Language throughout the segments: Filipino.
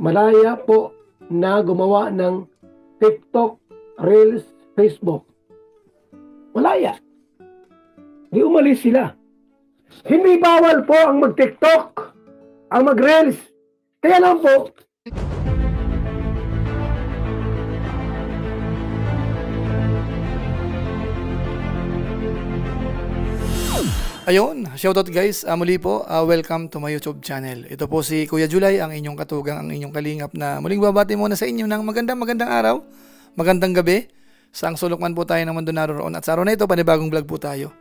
malaya po na gumawa ng TikTok, Reels, Facebook. Malaya. Di umalis sila. Hindi bawal po ang mag-TikTok, ang mag-Reels. Kaya lang po, ayun, shoutout guys, muli po, welcome to my YouTube channel. Ito po si Kuya Julay, ang inyong katugang, ang inyong kalingap na muling babati muna sa inyo ng magandang araw, magandang gabi, saang sulok man po tayo ng mundo naroon. At sa araw na ito, panibagong vlog po tayo.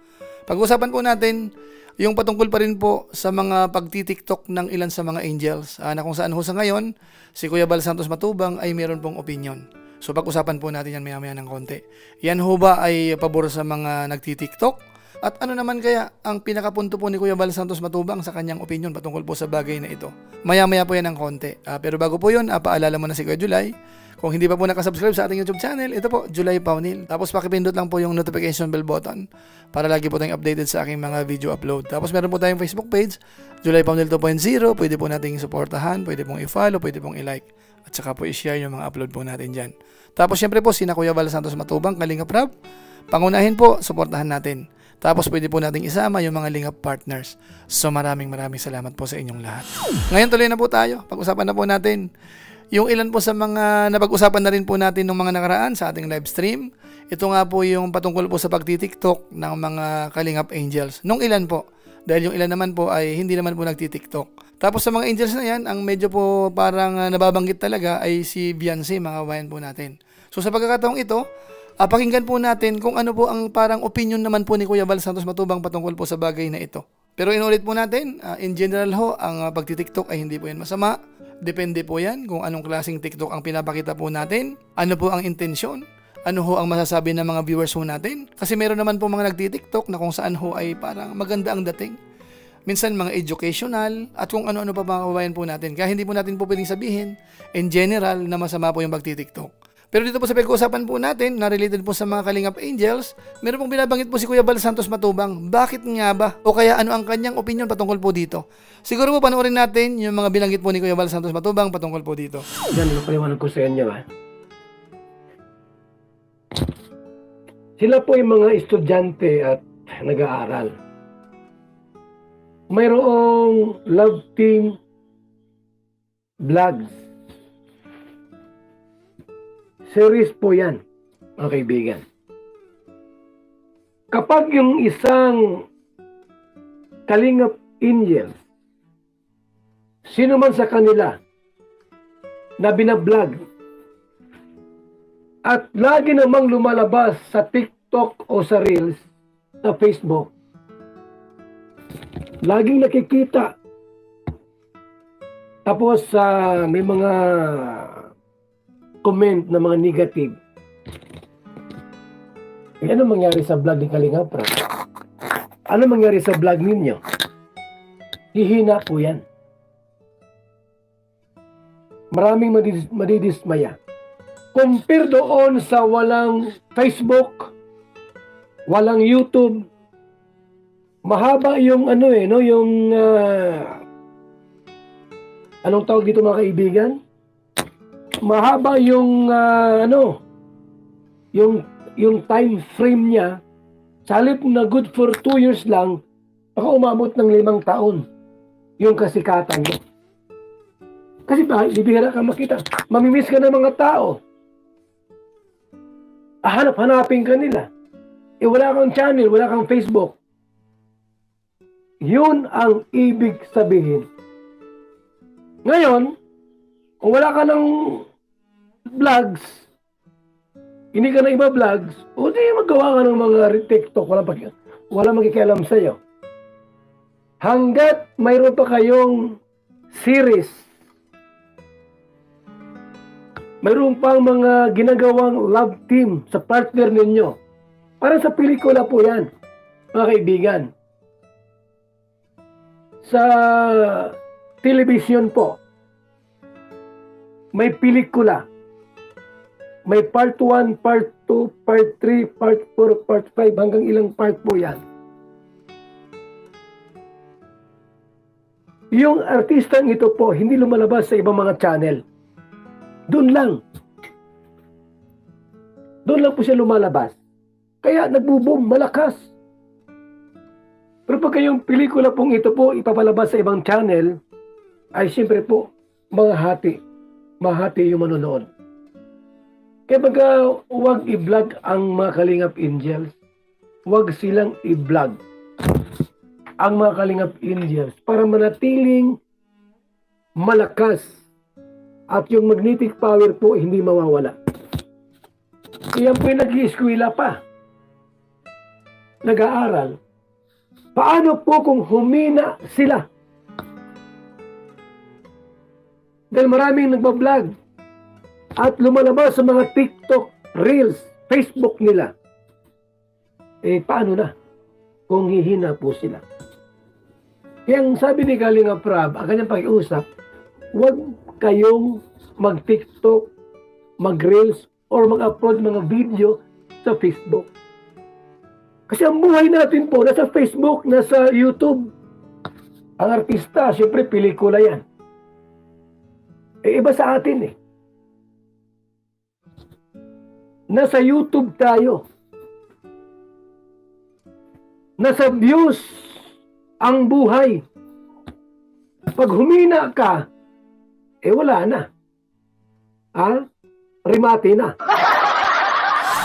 Pag-usapan po natin yung patungkol pa rin po sa mga pagti-TikTok ng ilan sa mga angels, na kung saan ho sa ngayon, si Kuya Bal Santos Matubang ay meron pong opinion. So pag-usapan po natin yan maya-maya ng konti. Yan ho ba ay pabor sa mga nagti-TikTok? At ano naman kaya ang pinakapunto po ni Kuya Bal Santos Matubang sa kanyang opinion patungkol po sa bagay na ito? Maya-maya po yan ng konti. Pero bago po yun, paalala mo na si Kuya Julay. Kung hindi pa po nakasubscribe sa ating YouTube channel, ito po, Julay Paunil. Tapos pakipindot lang po yung notification bell button para lagi po tayong updated sa aking mga video upload. Tapos meron po tayong Facebook page, Julay Paunil 2.0. Pwede po nating suportahan, pwede pong i-follow, pwede pong i-like. At saka po i-share yung mga upload po natin dyan. Tapos syempre po, sina Kuya Bal Santos Matubang, Kalingap Rab. Pangunahin po, suportahan natin. Tapos pwede po nating isama yung mga Lingap partners. So maraming salamat po sa inyong lahat. Ngayon tuloy na po tayo. Pag-usapan na po natin yung ilan po sa mga napag-usapan na rin po natin ng mga nakaraan sa ating live stream. Ito nga po yung patungkol po sa pagti-TikTok ng mga Kalingap Angels. Nung ilan po. Dahil yung ilan naman po ay hindi naman po nagti-TikTok. Tapos sa mga angels na yan, ang medyo po parang nababanggit talaga ay si Beyonce, mga kabayan po natin. So sa pagkakataong ito, pakinggan po natin kung ano po ang parang opinion naman po ni Kuya Bal Santos Matubang patungkol po sa bagay na ito. Pero inulit po natin, in general ho, ang pagti-TikTok ay hindi po yan masama. Depende po yan kung anong klaseng TikTok ang pinapakita po natin. Ano po ang intensyon? Ano ho ang masasabi ng mga viewers ho natin? Kasi meron naman po mga nagti-TikTok na kung saan ho ay parang maganda ang dating. Minsan mga educational at kung ano-ano pa mga kababayan po natin. Kaya hindi po natin po pwedeng sabihin in general na masama po yung pagti-TikTok. Pero dito po sa pag-uusapan po natin, na related po sa mga Kalingap Angels, meron pong binabanggit po si Kuya Bal Santos Matubang. Bakit nga ba? O kaya ano ang kanyang opinion patungkol po dito? Siguro po panoorin natin yung mga binanggit po ni Kuya Bal Santos Matubang patungkol po dito. yan ang paliwanag ko sa inyo. Sila po yung mga estudyante at nag-aaral. Mayroong love team vlogs. Series po yan, mga kaibigan. Kapag yung isang Kalingap Angel, sino man sa kanila na binablog at lagi namang lumalabas sa TikTok o sa Reels, sa Facebook, laging nakikita. Tapos may mga comment na mga negative. Ano mangyari sa vlog ni Kalingap Rab? Ano mangyari sa vlog ninyo? Hihina po yan. Maraming madidismaya. Compare doon sa walang Facebook, walang YouTube, mahaba yung yung anong tawag dito mga kaibigan? Mahaba yung yung time frame niya. Sa halip na good for 2 years lang, baka umabot ng 5 taon yung kasikatan mo. Kasi bibihira ka makita. Mamimiss ka ng mga tao. Hanap-hanapin ka nila. Wala kang channel, wala kang Facebook. Yun ang ibig sabihin. Ngayon, kung wala ka ng vlogs, hindi ka na iba vlogs, o di magawa ka ng mga TikTok, wala magkikialam sa'yo. Hanggat mayroon pa kayong series, mayroon pang mga ginagawang love team sa partner ninyo. Parang sa pelikula po yan, mga kaibigan. Sa television po, may pelikula. May part 1, part 2, part 3, part 4, part 5, hanggang ilang part po yan. Yung artistang ito po, hindi lumalabas sa ibang mga channel. Doon lang. Doon lang po siya lumalabas. Kaya nagbo-boom, malakas. Pero pag yung pelikula pong ito po ipapalabas sa ibang channel, ay siyempre po, mahati yung manonood. Kaya pagka huwag i-vlog ang mga Kalingap Angels, huwag silang i-vlog ang mga Kalingap Angels para manatiling malakas at yung magnetic power po hindi mawawala. Kaya po yung nag-i-eskwela pa, nag-aaral. Paano po kung humina sila? Dahil maraming nagbablog at lumalabas sa mga TikTok, Reels, Facebook nila. Paano na kung hihina po sila? Kaya ang sabi ni Kalinga Prab, ang kanyang pag-iusap, huwag kayong mag-TikTok, mag-Reels, or mag-upload mga video sa Facebook. Kasi ang buhay natin po, nasa Facebook, nasa YouTube. Ang artista, siyempre, pelikula yan. Iba sa atin Nasa YouTube tayo. Nasa views ang buhay. Pag humina ka, wala na. Rimati na.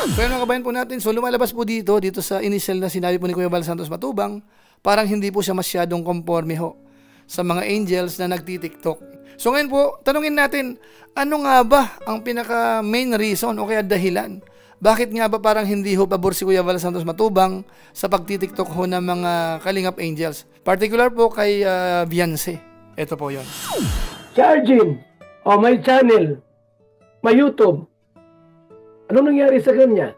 Pero mga kabayan po natin, so lumalabas po dito sa initial na sinabi po ni Kuya Val Santos Matubang, parang hindi po siya masyadong conforme ho sa mga angels na nagti-TikTok. So ngayon po, tanungin natin, ano nga ba ang pinaka main reason o kaya dahilan? Bakit nga ba parang hindi ho pabor si Kuya Val Santos Matubang sa pagti-TikTok ho ng mga Kalingap Angels? Particular po kay Beyonce. Ito po yon. Si Arjun, may channel, may YouTube. Ano nangyari sa kanya?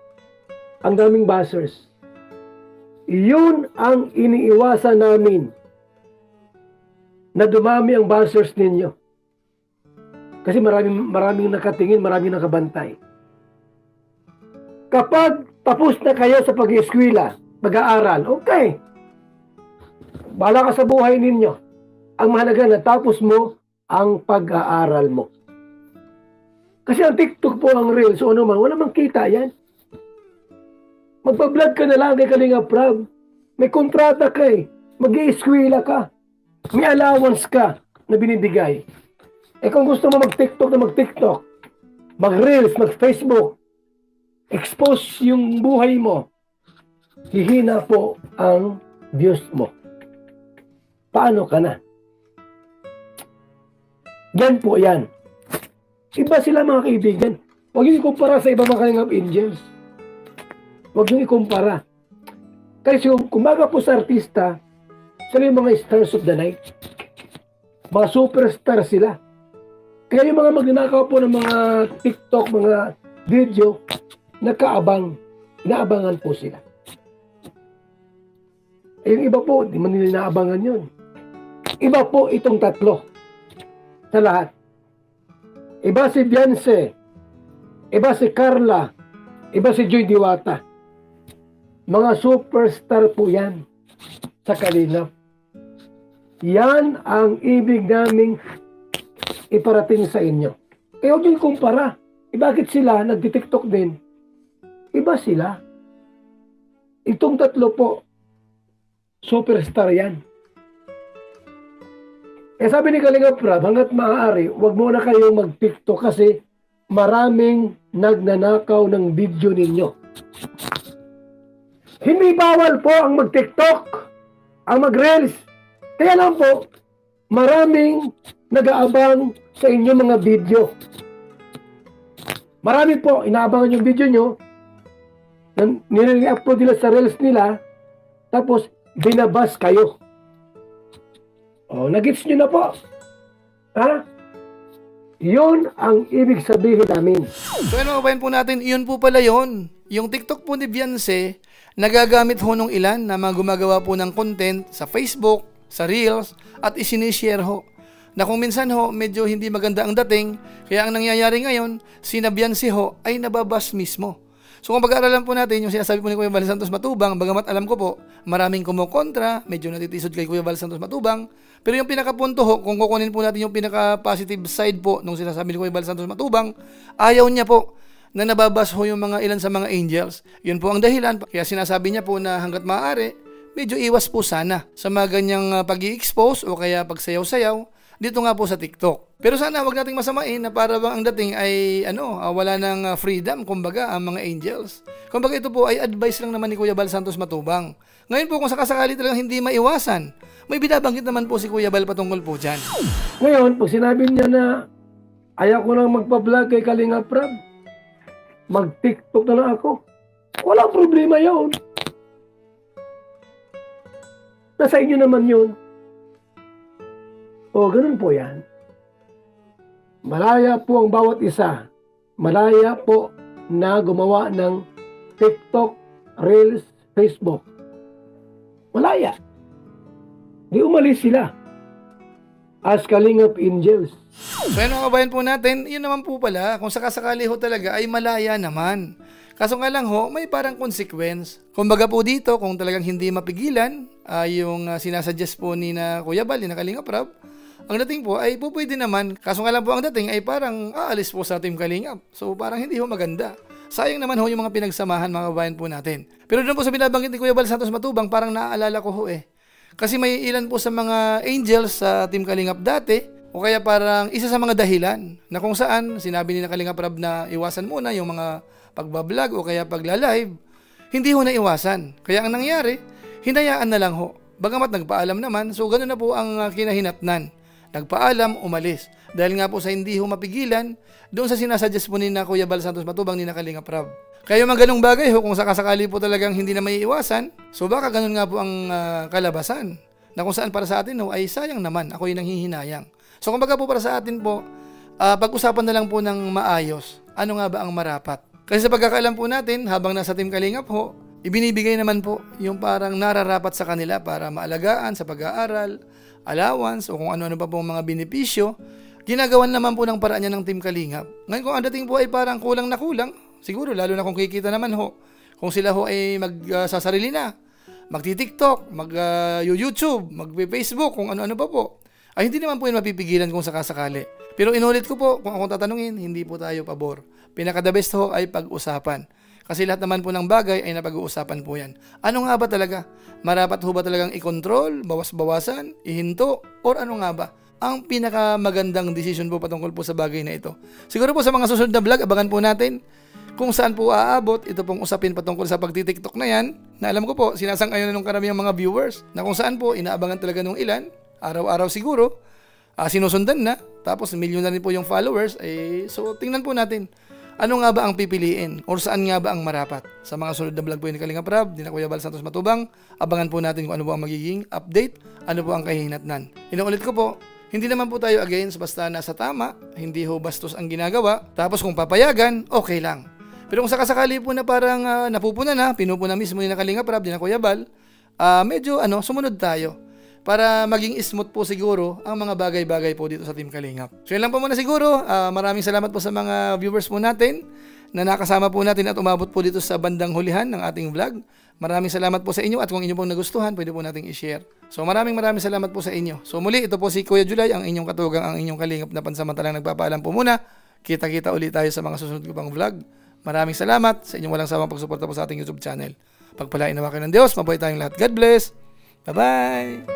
Ang daming buzzers. Yun ang iniiwasan namin na dumami ang buzzers ninyo. Kasi maraming nakatingin, maraming nakabantay. Kapag tapos na kayo sa pag-eskwela, pag-aaral, okay. Bahala ka sa buhay ninyo. Ang mahalaga na tapos mo ang pag-aaral mo. Kasi ang TikTok po, ang Reels, o ano man, wala mang kita yan. Magpa-vlog ka na lang kay Kalinga Prab. May kontrata ka mag-i-eskwela ka. May allowance ka na binibigay. Kung gusto mo mag-TikTok na mag-TikTok, mag-Reels, mag-Facebook, expose yung buhay mo, hihina po ang views mo. Paano ka na? Yan po yan. Iba sila mga kaibigan. Huwag yung ikumpara sa ibang mga Kalingap Angels. Huwag yung ikumpara. Kasi kumaga po sa artista, sila yung mga stars of the night. Mga superstar sila. Kaya yung mga magnanakaw po ng mga TikTok, mga video, inaabangan po sila. Yung iba po, di man nila inaabangan yun. Iba po itong tatlo sa lahat. Iba si Beyonce, iba si Carla, iba si Joy Diwata. Mga superstar po yan sa Kalingap. Yan ang ibig naming iparating sa inyo. Kaya huwag yung kumpara. Bakit sila nagtitiktok din? Iba sila. Itong tatlo po, superstar yan. Sabi ni Kalinga Prab, hanggat maaari, huwag muna kayong mag-TikTok kasi maraming nagnanakaw ng video ninyo. Hindi bawal po ang mag-TikTok, ang mag-Reels. Kaya lang po, maraming nag-aabang sa inyo mga video. Marami po, inaabangan yung video nyo, nilili-upload nila sa Reels nila, tapos binabas kayo. Nagets nyo na po. Yun ang ibig sabihin namin. So ano kabayan po natin, yun po pala yun. Yung TikTok po ni Beyonce, nagagamit ho nung ilan na mga gumagawa po ng content sa Facebook, sa Reels, at isinishare ho. Na kung minsan ho, medyo hindi maganda ang dating, kaya ang nangyayari ngayon, sina Beyonce ho ay nababas mismo. So kung pag-aaralan po natin, yung sinasabi po ni Kuya Val Santos Matubang, bagamat alam ko po, maraming kumukontra, medyo natitisod kay Kuya Val Santos Matubang, Pero yung pinakapunto ho, kung kukunin po natin yung pinaka-positive side po nung sinasabi ni Kuya Bal Santos Matubang, ayaw niya po na nababas ho yung mga ilan sa mga angels. Yun po ang dahilan. Kaya sinasabi niya po na hanggat maaari, medyo iwas po sana sa mga ganyang pag-i-expose o kaya pagsayaw-sayaw dito nga po sa TikTok. Pero sana wag nating masamain na para bang ang dating ay wala ng freedom, kumbaga, ang mga angels. Kumbaga ito po ay advice lang naman ni Kuya Bal Santos Matubang. Ngayon po kung sakasakali talagang hindi maiwasan, may binabanggit naman po si Kuya Bal patungkol po dyan. Ngayon, pag sinabi niya na ayaw ko nang magpa-vlog kay Kalinga Prab, mag-TikTok na lang ako, walang problema yun. Nasa inyo naman yun. O, ganun po yan. Malaya po ang bawat isa. Malaya po na gumawa ng TikTok, Reels, Facebook. Malaya. Di umalis sila. As Kalingap Angels. So yan mga kabayan po natin, yun naman po pala, kung sakasakali ho talaga ay malaya naman. Kaso nga lang ho, may parang consequence. Kumbaga po dito, kung talagang hindi mapigilan, yung sinasuggest po ni na Kuya Bal, ni na Kalingap Rab, ang dating po ay po pwede naman. Kaso nga lang po ang dating ay parang aalis po sa Team Kalingap. So parang hindi ho maganda. Sayang naman ho yung mga pinagsamahan mga kabayan po natin. Pero doon po sa binabanggit ni Kuya Bal Santos Matubang, parang naaalala ko ho eh. Kasi may ilan po sa mga angels sa Team Kalingap dati, o kaya parang isa sa mga dahilan na kung saan sinabi ni na Kalingap Rab na iwasan muna yung mga pagbablog o kaya pagla-live, hindi ho na iwasan. Kaya ang nangyari, hinayaan na lang ho. Bagamat nagpaalam naman, so ganoon na po ang kinahinatnan. Nagpaalam, umalis. Dahil nga po sa hindi ho mapigilan, doon sa sinasuggest po ni na Kuya Bal Santos Matubang ni na Kalingap Rab. Kaya yung mga ganong bagay ho, kung sakasakali po talagang hindi na may iwasan, so baka ganun nga po ang kalabasan. Na kung saan para sa atin ho, ay sayang naman, ako yung nanghihinayang. So kumbaga po para sa atin po, pag-usapan na lang po ng maayos, ano nga ba ang marapat. Kasi sa pagkakaalam po natin, habang nasa Team Kalingap ho, ibinibigay naman po yung parang nararapat sa kanila para maalagaan sa pag-aaral, allowance, o kung ano-ano pa po mga benepisyo, ginagawan naman po ng paraan niya ng Team Kalingap. Ngayon kung ang dating po ay parang kulang na kulang, siguro lalo na kung kikita naman ho, kung sila ho ay magsasarili na, magti-TikTok, mag-YouTube, mag-Facebook, kung ano-ano pa po, ay hindi naman po yun mapipigilan kung sakasakali. Pero inulit ko po, kung akong tatanungin, hindi po tayo pabor. Pinaka-the best ho ay pag-usapan. Kasi lahat naman po ng bagay ay napag-uusapan po yan. Ano nga ba talaga? Marapat ho ba talagang i-control, bawas-bawasan, ihinto, or ano nga ba? Ang pinakamagandang decision po patungkol po sa bagay na ito. Siguro po sa mga susunod na vlog, abangan po natin kung saan po aabot ito pong usapin patungkol sa pagti-TikTok na yan, na alam ko po, sinasang-ayon na ng karamihang mga viewers, na kung saan po inaabangan talaga ng ilan, araw-araw siguro, sinusundan na, tapos milyon na rin po yung followers, so tingnan po natin, ano nga ba ang pipiliin, or saan nga ba ang marapat. Sa mga sunod na vlog po ni Kalingap Rab, di na Kuya Bal Santos Matubang, abangan po natin kung ano po ang magiging update, ano po ang kahihinatnan. Inuulit ko po, hindi naman po tayo against basta nasa tama, hindi ho bastos ang ginagawa, tapos kung papayagan, okay lang. Pero kung sakasakali po na parang napupuna na, pinupuna mismo ni na Kalingap Rab, di na Kuya Bal, medyo sumunod tayo para maging smooth po siguro ang mga bagay-bagay po dito sa Team Kalingap. So yun lang po muna siguro. Maraming salamat po sa mga viewers po natin na nakasama po natin at umabot po dito sa bandang hulihan ng ating vlog. Maraming salamat po sa inyo at kung inyo pong nagustuhan, pwede po nating i-share. So maraming salamat po sa inyo. So muli, ito po si Kuya Julay, ang inyong katugang, ang inyong Kalingap na pansamantalang nagpapaalam po muna. Kita-kita ulit tayo sa mga susunod ko pang vlog. Maraming salamat sa inyong walang sawang pagsuporta po sa ating YouTube channel. Pagpalain nawa kayo ng Diyos, mabuhay tayong lahat. God bless! Bye-bye!